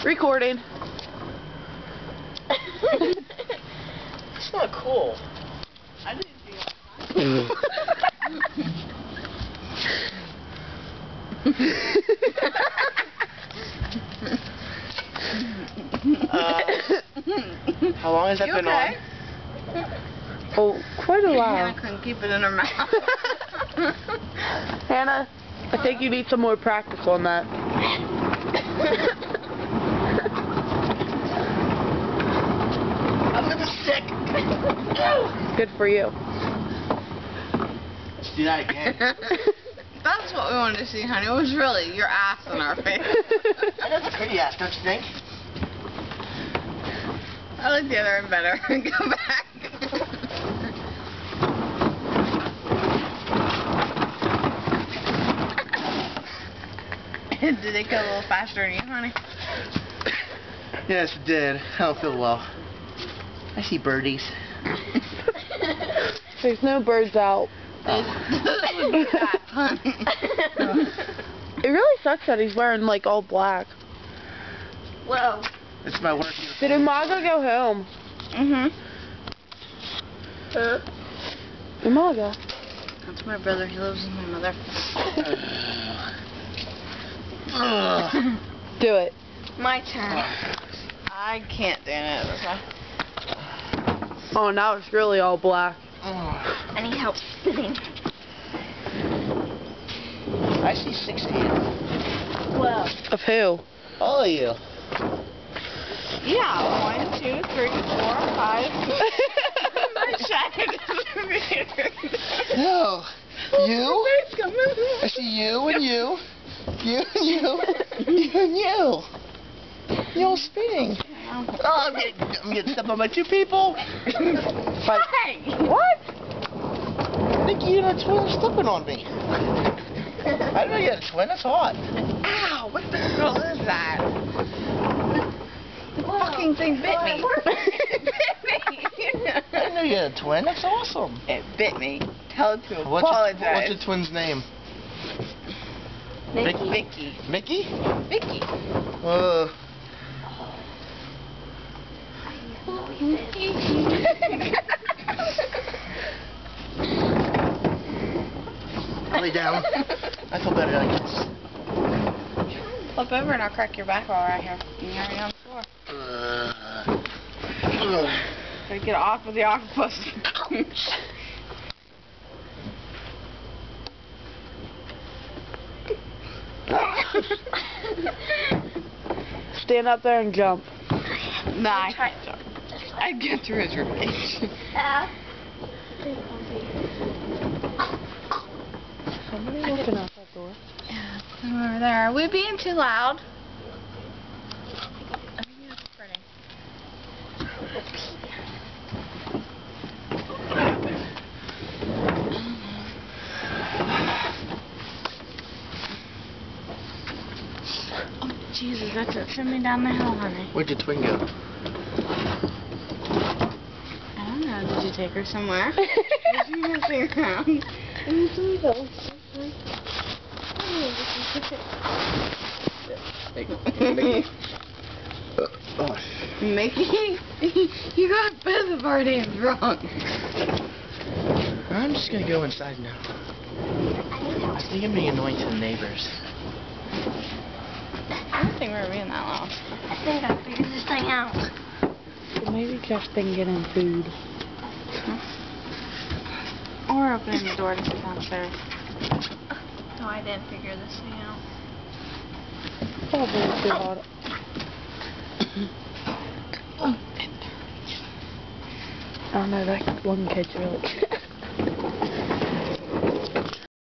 Recording. It's not cool. I didn't do How long has that been on? Oh, quite a while. Hannah couldn't keep it in her mouth. Hannah, I think you need some more practice on that. I'm gonna be sick. Good for you. Let's do that again. That's what we wanted to see, honey. It was really your ass in our face. That's a pretty ass, don't you think? I like the other one better. Go back. Did it go a little faster than you, honey? Yes, it did. I don't feel well. I see birdies. There's no birds out. It really sucks that he's wearing like all black. Whoa. It's my work Did Umaga go home? Umaga. That's my brother. He lives with my mother. Do it. My turn. I can't do it this way. Oh, now it's really all black. I need help spitting. I see 6 of you. Well. Of who? All of you. Yeah. 1, 2, 3, 4, 5. My shadow. No. You? I see you and you. You and you. You and you. You're all spitting. Oh, I'm getting stepped on by 2 people. Hey! What? Nikki and her twin are stepping on me. I didn't know you had a twin. That's hot. Ow! What the hell is that? The fucking thing bit me. It bit me. I didn't know you had a twin. That's awesome. It bit me. Tell it to What's apologize. your twin's name? Vicky. Mickey? Vicky. Lay down. I feel better like this. Flip over and I'll crack your back while we're out here. You're already on the floor. Gotta get off of the octopus. Stand up there and jump. Nah, I can't jump. I'd get through his ribcage. Somebody looking out that door. Yeah, over there. Are we being too loud? I think it's pretty. Oh, Jesus, that's it. Send me down the hill, honey. Where'd your twin go? I don't know. Did you take her somewhere? Was she messing around? Mickey, you got both of our names wrong. I'm just gonna go inside now. I think I'm being annoying to the neighbors. I don't think we're being that loud. I think I figured this thing out. Well, maybe just been getting food. Or opening the door to sit downstairs. No, I didn't figure this thing out. Probably too hot. Oh no, that one kid's really